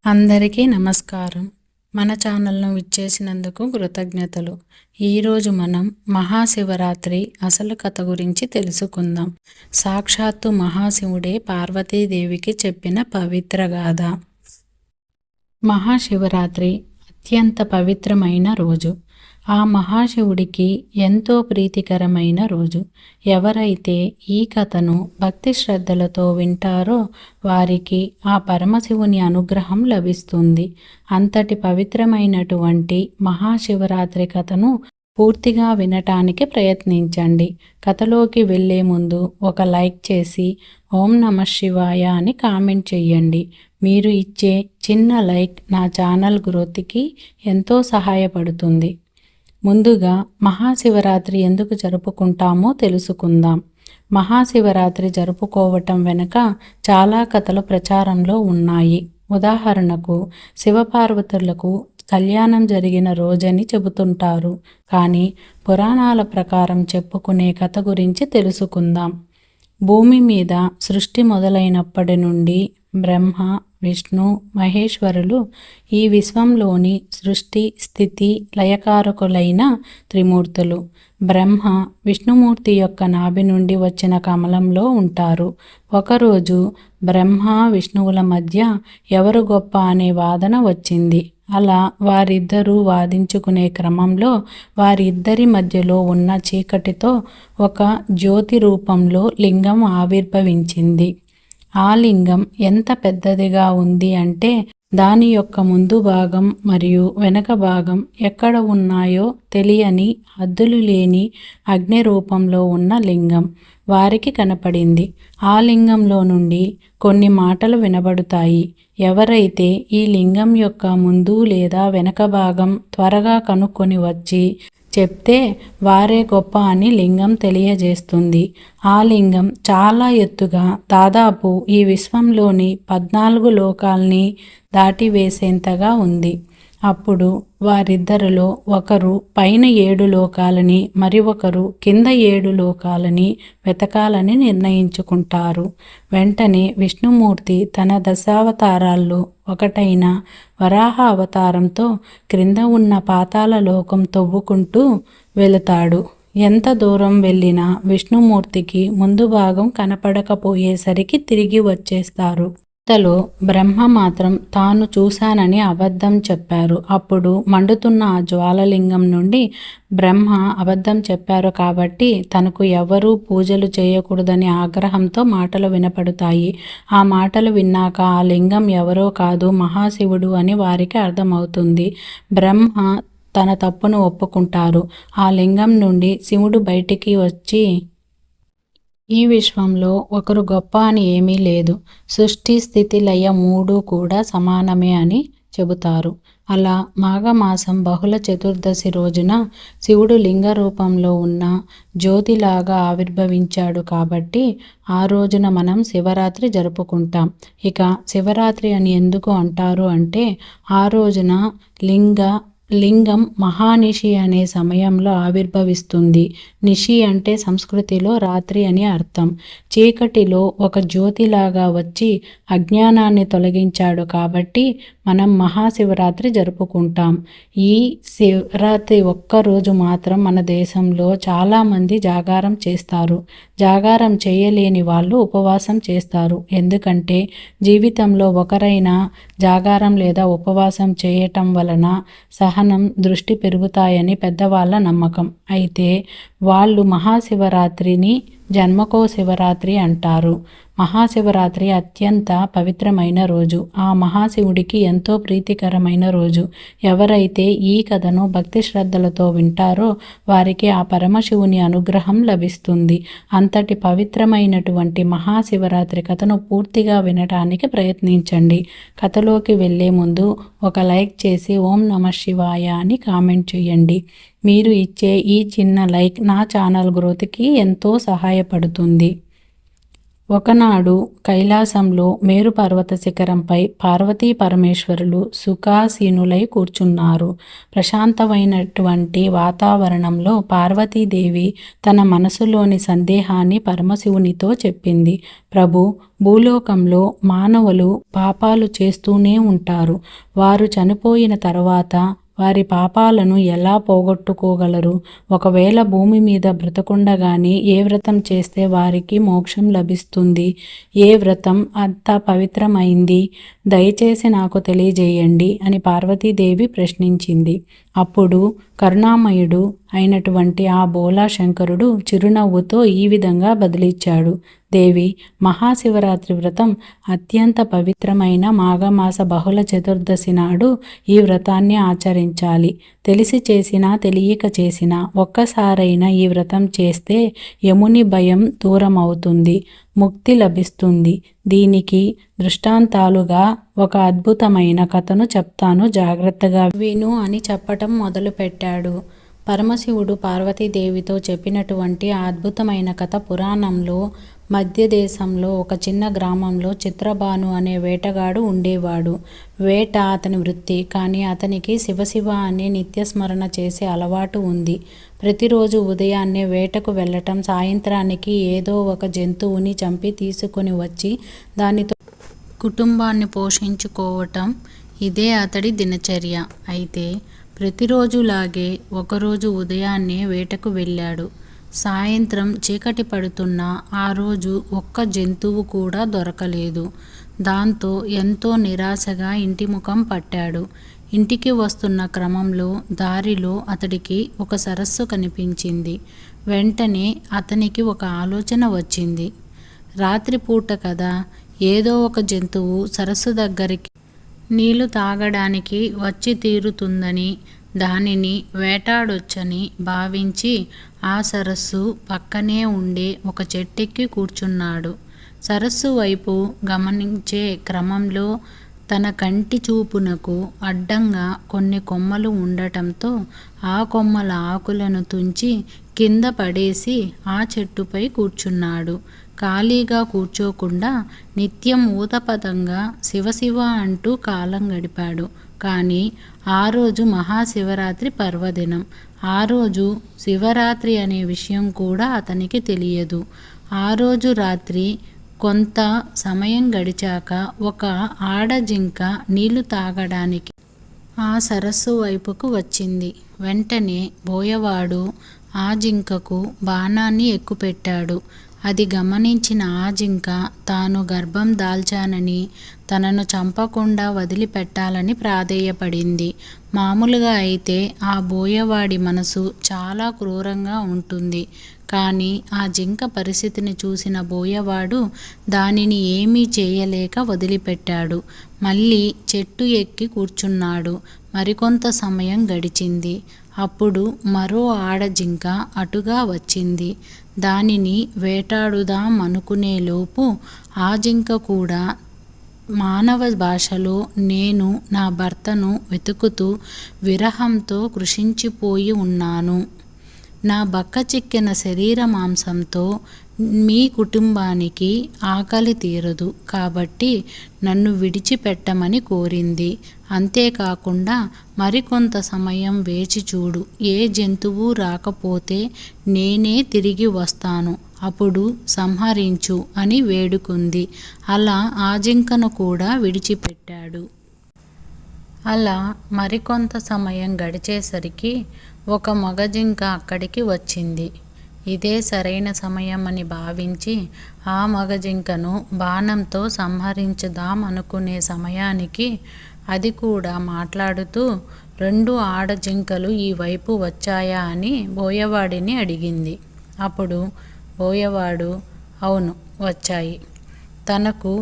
అందరికీ నమస్కారం. మన ఛానల్ను విచ్చేసినందుకు కృతజ్ఞతలు. ఈరోజు మనం మహాశివరాత్రి అసలు కథ గురించి తెలుసుకుందాం. సాక్షాత్తు మహాశివుడే పార్వతీదేవికి చెప్పిన పవిత్ర గాథ. మహాశివరాత్రి అత్యంత పవిత్రమైన రోజు. ఆ మహాశివుడికి ఎంతో ప్రీతికరమైన రోజు. ఎవరైతే ఈ కథను భక్తి శ్రద్ధలతో వింటారో వారికి ఆ పరమశివుని అనుగ్రహం లభిస్తుంది. అంతటి పవిత్రమైనటువంటి మహాశివరాత్రి కథను పూర్తిగా వినటానికి ప్రయత్నించండి. కథలోకి వెళ్ళే ముందు ఒక లైక్ చేసి ఓం నమః శివాయ అని కామెంట్ చేయండి. మీరు ఇచ్చే చిన్న లైక్ నా ఛానల్ గ్రోత్కి ఎంతో సహాయపడుతుంది. ముందుగా మహాశివరాత్రి ఎందుకు జరుపుకుంటామో తెలుసుకుందాం. మహాశివరాత్రి జరుపుకోవటం వెనుక చాలా కథలు ప్రచారంలో ఉన్నాయి. ఉదాహరణకు శివపార్వతులకు కళ్యాణం జరిగిన రోజని చెబుతుంటారు. కానీ పురాణాల ప్రకారం చెప్పుకునే కథ గురించి తెలుసుకుందాం. భూమి మీద సృష్టి మొదలైనప్పటి నుండి బ్రహ్మ, విష్ణు, మహేశ్వరులు ఈ విశ్వంలోని సృష్టి, స్థితి, లయకారకులైన త్రిమూర్తులు. బ్రహ్మ విష్ణుమూర్తి యొక్క నాభి నుండి వచ్చిన కమలంలో ఉంటారు. ఒకరోజు బ్రహ్మ, విష్ణువుల మధ్య ఎవరు గొప్ప అనే వాదన వచ్చింది. అలా వారిద్దరూ వాదించుకునే క్రమంలో వారిద్దరి మధ్యలో ఉన్న చీకటితో ఒక జ్యోతి రూపంలో లింగం ఆవిర్భవించింది. ఆ లింగం ఎంత పెద్దదిగా ఉంది అంటే దాని యొక్క ముందు భాగం మరియు వెనక భాగం ఎక్కడ ఉన్నాయో తెలియని, హద్దులు లేని అగ్ని రూపంలో ఉన్న లింగం వారికి కనపడింది. ఆ లింగంలో నుండి కొన్ని మాటలు వినబడుతాయి. ఎవరైతే ఈ లింగం యొక్క ముందు లేదా వెనక భాగం త్వరగా కనుక్కొని వచ్చి చెప్తే వారే గొప్ప అని లింగం తెలియజేస్తుంది. ఆ లింగం చాలా ఎత్తుగా, దాదాపు ఈ విశ్వంలోని 14 లోకాల్ని దాటివేసేంతగా ఉంది. అప్పుడు వారిద్దరిలో ఒకరు పైన 7 లోకాలని, మరి ఒకరు కింద 7 లోకాలని వెతకాలని నిర్ణయించుకుంటారు. వెంటనే విష్ణుమూర్తి తన దశావతారాల్లో ఒకటైన వరాహ అవతారంతో క్రింద ఉన్న పాతాళ లోకం తవ్వుకుంటూ వెళతాడు. ఎంత దూరం వెళ్ళినా విష్ణుమూర్తికి ముందు భాగం కనపడకపోయేసరికి తిరిగి వచ్చేస్తారు. ఇంతలో బ్రహ్మ మాత్రం తాను చూశానని అబద్ధం చెప్పారు. అప్పుడు మండుతున్న ఆ జ్వాలలింగం నుండి బ్రహ్మ అబద్ధం చెప్పారు కాబట్టి తనకు ఎవరూ పూజలు చేయకూడదని ఆగ్రహంతో మాటలు వినపడతాయి. ఆ మాటలు విన్నాక ఆ లింగం ఎవరో కాదు, మహాశివుడు అని వారికి అర్థమవుతుంది. బ్రహ్మ తన తప్పును ఒప్పుకుంటారు. ఆ లింగం నుండి శివుడు బయటికి వచ్చి, ఈ విశ్వంలో ఒకరు గొప్ప అని ఏమీ లేదు, సృష్టి, స్థితి, లయ 3 కూడా సమానమే అని చెబుతారు. అలా మాఘమాసం బహుళ చతుర్దశి రోజున శివుడు లింగ రూపంలో ఉన్న జ్యోతిలాగా ఆవిర్భవించాడు కాబట్టి ఆ రోజున మనం శివరాత్రి జరుపుకుంటాం. ఇక శివరాత్రి అని ఎందుకు అంటారు అంటే ఆ రోజున లింగం మహానిషి అనే సమయంలో ఆవిర్భవిస్తుంది. నిషి అంటే సంస్కృతిలో రాత్రి అని అర్థం. చీకటిలో ఒక జ్యోతిలాగా వచ్చి అజ్ఞానాన్ని తొలగించాడు కాబట్టి మనం మహాశివరాత్రి జరుపుకుంటాం. ఈ శివరాత్రి ఒక్కరోజు మాత్రం మన దేశంలో చాలామంది జాగారం చేస్తారు. జాగారం చేయలేని వాళ్ళు ఉపవాసం చేస్తారు. ఎందుకంటే జీవితంలో ఒకరైనా జాగారం లేదా ఉపవాసం చేయటం వలన సహనం, దృష్టి పెరుగుతాయని పెద్దవాళ్ళ నమ్మకం. అయితే వాళ్ళు మహాశివరాత్రిని జన్మకో శివరాత్రి అంటారు. మహాశివరాత్రి అత్యంత పవిత్రమైన రోజు. ఆ మహాశివుడికి ఎంతో ప్రీతికరమైన రోజు. ఎవరైతే ఈ కథను భక్తి శ్రద్ధలతో వింటారో వారికి ఆ పరమశివుని అనుగ్రహం లభిస్తుంది. అంతటి పవిత్రమైనటువంటి మహాశివరాత్రి కథను పూర్తిగా వినటానికి ప్రయత్నించండి. కథలోకి వెళ్ళే ముందు ఒక లైక్ చేసి ఓం నమః శివాయ అని కామెంట్ చేయండి. మీరు ఇచ్చే ఈ చిన్న లైక్ నా ఛానల్ గ్రోత్కి ఎంతో సహాయపడుతుంది. ఒకనాడు కైలాసంలో మేరు పర్వత శిఖరంపై పార్వతీ పరమేశ్వరులు సుఖాసీనులై కూర్చున్నారు. ప్రశాంతమైనటువంటి వాతావరణంలో పార్వతీదేవి తన మనసులోని సందేహాన్ని పరమశివునితో చెప్పింది. ప్రభు, భూలోకంలో మానవులు పాపాలు చేస్తూనే ఉంటారు. వారు చనిపోయిన తర్వాత వారి పాపాలను ఎలా పోగొట్టుకోగలరు? ఒకవేళ భూమి మీద బ్రతకుండగానే ఏ వ్రతం చేస్తే వారికి మోక్షం లభిస్తుంది? ఏ వ్రతం అంత పవిత్రమైంది? దయచేసి నాకు తెలియజేయండి అని పార్వతీదేవి ప్రశ్నించింది. అప్పుడు కరుణామయుడు అయినటువంటి ఆ బోలా శంకరుడు చిరునవ్వుతో ఈ విధంగా బదిలిచ్చాడు. దేవి, మహాశివరాత్రి వ్రతం అత్యంత పవిత్రమైన మాఘమాస బహుళ చతుర్దశి నాడు ఈ వ్రతాన్ని ఆచరించాలి. తెలిసి చేసినా తెలియక చేసినా ఒక్కసారైనా ఈ వ్రతం చేస్తే యముని భయం దూరం అవుతుంది, ముక్తి లభిస్తుంది. దీనికి దృష్టాంతాలుగా ఒక అద్భుతమైన కథను చెప్తాను, జాగ్రత్తగా విను అని చెప్పటం మొదలుపెట్టాడు. పరమశివుడు పార్వతీదేవితో చెప్పినటువంటి ఆ అద్భుతమైన కథ పురాణంలో మధ్య దేశంలో ఒక చిన్న గ్రామంలో చిత్రభాను అనే వేటగాడు ఉండేవాడు. వేట అతని వృత్తి. కానీ అతనికి శివశివ అనే నిత్యస్మరణ చేసే అలవాటు ఉంది. ప్రతిరోజు ఉదయాన్నే వేటకు వెళ్ళటం, సాయంత్రానికి ఏదో ఒక జంతువుని చంపి తీసుకొని వచ్చి దానితో కుటుంబాన్ని పోషించుకోవటం ఇదే అతడి దినచర్య. అయితే ప్రతిరోజులాగే ఒకరోజు ఉదయాన్నే వేటకు వెళ్ళాడు. సాయంత్రం చీకటి పడుతున్నా ఆ రోజు ఒక్క జంతువు కూడా దొరకలేదు. దాంతో ఎంతో నిరాశగా ఇంటి ముఖం పట్టాడు. ఇంటికి వస్తున్న క్రమంలో దారిలో అతడికి ఒక సరస్సు కనిపించింది. వెంటనే అతనికి ఒక ఆలోచన వచ్చింది. రాత్రిపూట కదా, ఏదో ఒక జంతువు సరస్సు దగ్గరికి నీళ్లు తాగడానికి వచ్చి తీరుతుందని, దానిని వేటాడొచ్చని భావించి ఆ సరస్సు పక్కనే ఉండే ఒక చెట్టెక్కి కూర్చున్నాడు. సరస్సు వైపు గమనించే క్రమంలో తన కంటి చూపునకు అడ్డంగా కొన్ని కొమ్మలు ఉండటంతో ఆ కొమ్మల ఆకులను తుంచి కింద పడేసి ఆ చెట్టుపై కూర్చున్నాడు. ఖాళీగా కూర్చోకుండా నిత్యం ఊతపదంగా శివశివ అంటూ కాలం గడిపాడు. కానీ ఆ రోజు మహాశివరాత్రి పర్వదినం. ఆ రోజు శివరాత్రి అనే విషయం కూడా అతనికి తెలియదు. ఆ రోజు రాత్రి కొంత సమయం గడిచాక ఒక ఆడజింక నీళ్లు తాగడానికి ఆ సరస్సు వైపుకు వచ్చింది. వెంటనే బోయవాడు ఆ జింకకు బాణాన్ని ఎక్కుపెట్టాడు. అది గమనించిన ఆ జింక తాను గర్భం దాల్చానని, తనను చంపకుండా వదిలిపెట్టాలని ప్రాధేయపడింది. మామూలుగా అయితే ఆ బోయవాడి మనసు చాలా క్రూరంగా ఉంటుంది. కానీ ఆ జింక పరిస్థితిని చూసిన బోయవాడు దానిని ఏమీ చేయలేక వదిలిపెట్టాడు. మళ్ళీ చెట్టు ఎక్కి కూర్చున్నాడు. మరికొంత సమయం గడిచింది. అప్పుడు మరో ఆడజింక అటుగా వచ్చింది. దానిని వేటాడుదాం అనుకునేలోపు ఆ జింక కూడా మానవ భాషలో నేను నా భర్తను వెతుకుతూ విరహంతో కృషించిపోయి ఉన్నాను. నా బక్కచిక్కిన శరీర మాంసంతో మీ కుటుంబానికి ఆకలి తీరదు కాబట్టి నన్ను విడిచిపెట్టమని కోరింది. అంతేకాకుండా మరికొంత సమయం వేచి చూడు, ఏ జంతువు రాకపోతే నేనే తిరిగి వస్తాను, అప్పుడు సంహరించు అని వేడుకుంది. అలా ఆ జింకను కూడా విడిచిపెట్టాడు. అలా మరికొంత సమయం గడిచేసరికి ఒక మగజింక అక్కడికి వచ్చింది. ఇదే సరైన సమయం అని భావించి ఆ మగజింకను బాణంతో సంహరించుదాం అనుకునే సమయానికి అది కూడా మాట్లాడుతూ 2 ఆడజింకలు ఈ వైపు వచ్చాయా అని బోయవాడిని అడిగింది. అప్పుడు బోయవాడు అవును వచ్చాయి, తనకు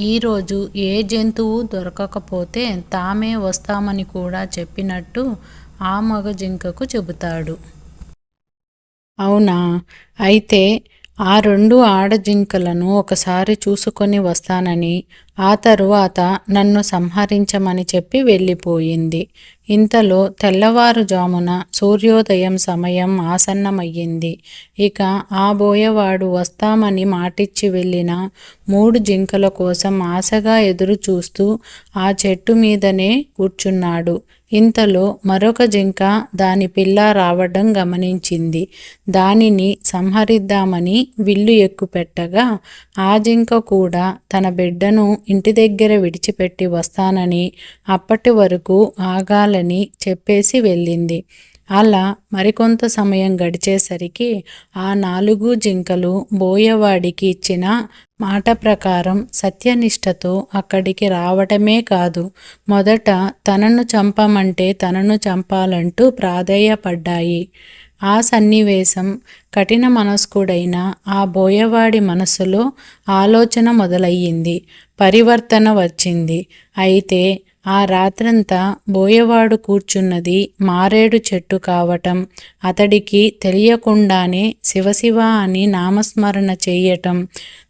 ఈరోజు ఏ జంతువు దొరకకపోతే తామే వస్తామని కూడా చెప్పినట్టు ఆ మగ జింకకు చెబుతాడు. అవునా, అయితే ఆ 2 ఆడజింకలను ఒకసారి చూసుకొని వస్తానని ఆ తరువాత నన్ను సంహరించమని చెప్పి వెళ్ళిపోయింది. ఇంతలో తెల్లవారుజామున సూర్యోదయం సమయం ఆసన్నమయ్యింది. ఇక ఆ బోయవాడు వస్తామని మాటిచ్చి వెళ్ళిన 3 జింకల కోసం ఆశగా ఎదురు చూస్తూ ఆ చెట్టు మీదనే కూర్చున్నాడు. ఇంతలో మరొక జింక దాని పిల్ల రావడం గమనించింది. దానిని సంహరిద్దామని విల్లు ఎక్కుపెట్టగా ఆ జింక కూడా తన బిడ్డను ఇంటి దగ్గర విడిచిపెట్టి వస్తానని, అప్పటి వరకు ఆగాలని చెప్పేసి వెళ్ళింది. అలా మరికొంత సమయం గడిచేసరికి ఆ 4 జింకలు బోయవాడికి ఇచ్చిన మాట ప్రకారం సత్యనిష్టతో అక్కడికి రావటమే కాదు, మొదట తనను చంపమంటే తనను చంపాలంటూ ప్రాధేయపడ్డాయి. ఆ సన్నివేశం కఠిన మనస్కుడైన ఆ బోయవాడి మనస్సులో ఆలోచన మొదలయ్యింది. పరివర్తన వచ్చింది. అయితే ఆ రాత్రంతా బోయవాడు కూర్చున్నది మారేడు చెట్టు కావటం, అతడికి తెలియకుండానే శివశివ అని నామస్మరణ చెయ్యటం,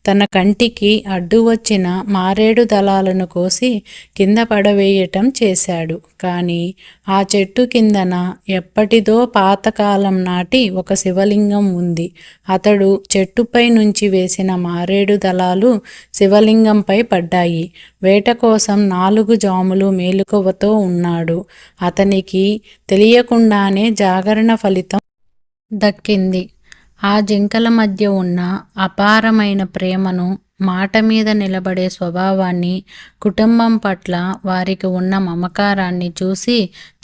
తన కంటికి అడ్డు వచ్చిన మారేడు దళాలను కోసి కింద పడవేయటం చేశాడు. కానీ ఆ చెట్టు కిందన ఎప్పటిదో పాతకాలం నాటి ఒక శివలింగం ఉంది. అతడు చెట్టుపై నుంచి వేసిన మారేడు దళాలు శివలింగంపై పడ్డాయి. వేట కోసం 4 జాములు మేలుకువతో ఉన్నాడు. అతనికి తెలియకుండానే జాగరణ ఫలితం దక్కింది. ఆ జింకల మధ్య ఉన్న అపారమైన ప్రేమను, మాట మీద నిలబడే స్వభావాన్ని, కుటుంబం పట్ల వారికి ఉన్న మమకారాన్ని చూసి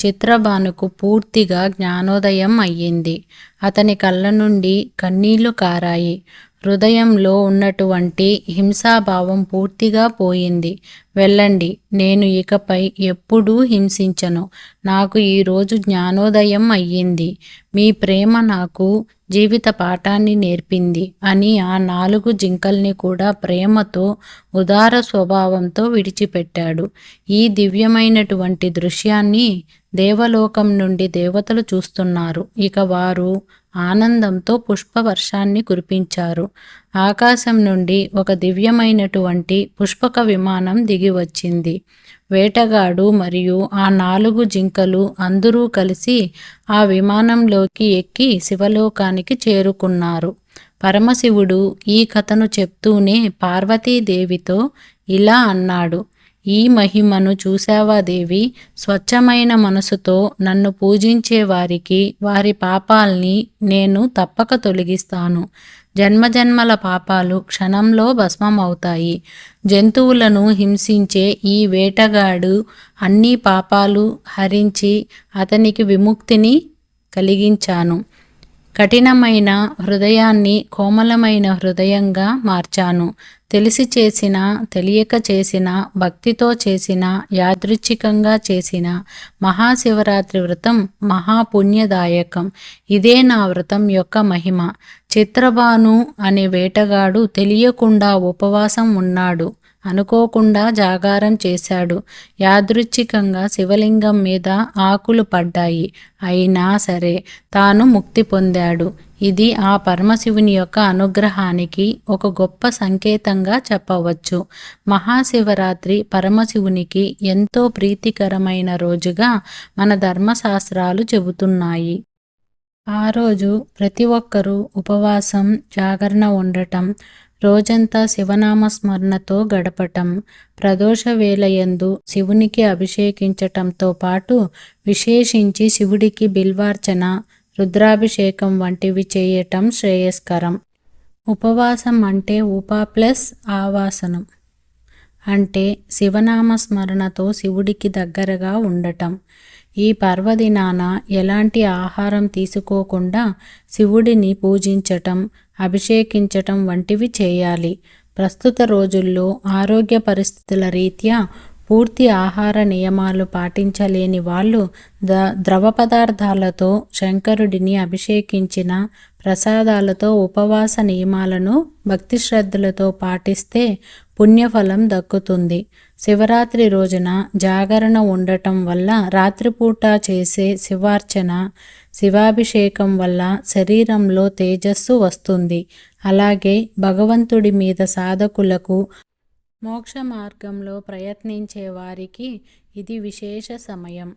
చిత్రభానుకు పూర్తిగా జ్ఞానోదయం అయ్యింది. అతని కళ్ళ నుండి కన్నీళ్లు కారాయి. హృదయంలో ఉన్నటువంటి హింసాభావం పూర్తిగా పోయింది. వెళ్ళండి, నేను ఇకపై ఎప్పుడూ హింసించను. నాకు ఈరోజు జ్ఞానోదయం అయ్యింది. మీ ప్రేమ నాకు జీవిత పాఠాన్ని నేర్పింది అని ఆ 4 జింకల్ని కూడా ప్రేమతో, ఉదార స్వభావంతో విడిచిపెట్టాడు. ఈ దివ్యమైనటువంటి దృశ్యాన్ని దేవలోకం నుండి దేవతలు చూస్తున్నారు. ఇక వారు ఆనందంతో పుష్పవర్షాన్ని కురిపించారు. ఆకాశం నుండి ఒక దివ్యమైనటువంటి పుష్పక విమానం దిగి వచ్చింది. వేటగాడు మరియు ఆ 4 జింకలు అందరూ కలిసి ఆ విమానంలోకి ఎక్కి శివలోకానికి చేరుకున్నారు. పరమశివుడు ఈ కథను చెప్తూనే పార్వతీదేవితో ఇలా అన్నాడు: ఈ మహిమను చూశావా దేవి? స్వచ్ఛమైన మనసుతో నన్ను పూజించే వారికి వారి పాపాల్ని నేను తప్పక తొలగిస్తాను. జన్మజన్మల పాపాలు క్షణంలో భస్మమవుతాయి. జంతువులను హింసించే ఈ వేటగాడు అన్ని పాపాలు హరించి అతనికి విముక్తిని కలిగించాను. కఠినమైన హృదయాన్ని కోమలమైన హృదయంగా మార్చాను. తెలిసి చేసిన, తెలియక చేసిన, భక్తితో చేసిన, యాదృచ్ఛికంగా చేసిన మహాశివరాత్రి వ్రతం మహాపుణ్యదాయకం. ఇదే నా వ్రతం యొక్క మహిమ. చిత్రభాను అనే వేటగాడు తెలియకుండా ఉపవాసం ఉన్నాడు. అనుకోకుండా జాగారం చేశాడు. యాదృచ్ఛికంగా శివలింగం మీద ఆకులు పడ్డాయి. అయినా సరే తాను ముక్తి పొందాడు. ఇది ఆ పరమశివుని యొక్క అనుగ్రహానికి ఒక గొప్ప సంకేతంగా చెప్పవచ్చు. మహాశివరాత్రి పరమశివునికి ఎంతో ప్రీతికరమైన రోజుగా మన ధర్మశాస్త్రాలు చెబుతున్నాయి. ఆ రోజు ప్రతి ఒక్కరూ ఉపవాసం, జాగరణ ఉండటం, రోజంతా శివనామస్మరణతో గడపటం, ప్రదోష వేళయందు శివునికి అభిషేకించటంతో పాటు విశేషించి శివుడికి బిల్వార్చన, రుద్రాభిషేకం వంటివి చేయటం శ్రేయస్కరం. ఉపవాసం అంటే ఉప ప్లస్ ఆవాసనం, అంటే శివనామస్మరణతో శివుడికి దగ్గరగా ఉండటం. ఈ పర్వదినాన ఎలాంటి ఆహారం తీసుకోకుండా శివుడిని పూజించటం, అభిషేకించటం వంటివి చేయాలి. ప్రస్తుత రోజుల్లో ఆరోగ్య పరిస్థితుల రీత్యా పూర్తి ఆహార నియమాలు పాటించలేని వాళ్ళు ద్రవ పదార్థాలతో శంకరుడిని అభిషేకించిన ప్రసాదాలతో ఉపవాస నియమాలను భక్తి శ్రద్ధలతో పాటిస్తే పుణ్యఫలం దక్కుతుంది. శివరాత్రి రోజున జాగరణ ఉండటం వల్ల రాత్రిపూట చేసే శివార్చన, శివాభిషేకం వల్ల శరీరంలో తేజస్సు వస్తుంది. అలాగే భగవంతుడి మీద సాధకులకు మోక్ష మార్గంలో ప్రయత్నించే వారికి ఇది విశేష సమయం.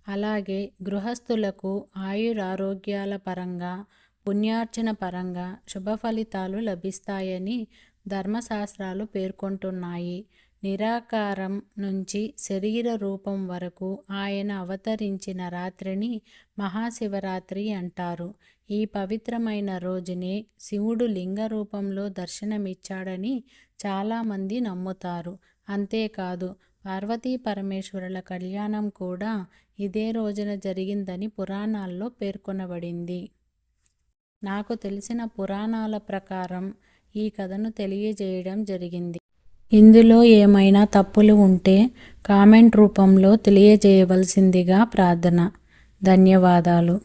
అలాగే గృహస్థులకు ఆయురారోగ్యాల పరంగా, పుణ్యార్జన పరంగా శుభ ఫలితాలు లభిస్తాయని ధర్మశాస్త్రాలు పేర్కొంటున్నాయి. నిరాకారం నుంచి శరీర రూపం వరకు ఆయన అవతరించిన రాత్రిని మహాశివరాత్రి అంటారు. ఈ పవిత్రమైన రోజునే శివుడు లింగ రూపంలో దర్శనమిచ్చాడని చాలామంది నమ్ముతారు. అంతేకాదు పార్వతీ పరమేశ్వరుల కళ్యాణం కూడా ఇదే రోజున జరిగిందని పురాణాల్లో పేర్కొనబడింది. నాకు తెలిసిన పురాణాల ప్రకారం ఈ కథను తెలియజేయడం జరిగింది. ఇందులో ఏమైనా తప్పులు ఉంటే కామెంట్ రూపంలో తెలియజేయవలసిందిగా ప్రార్థన. ధన్యవాదాలు.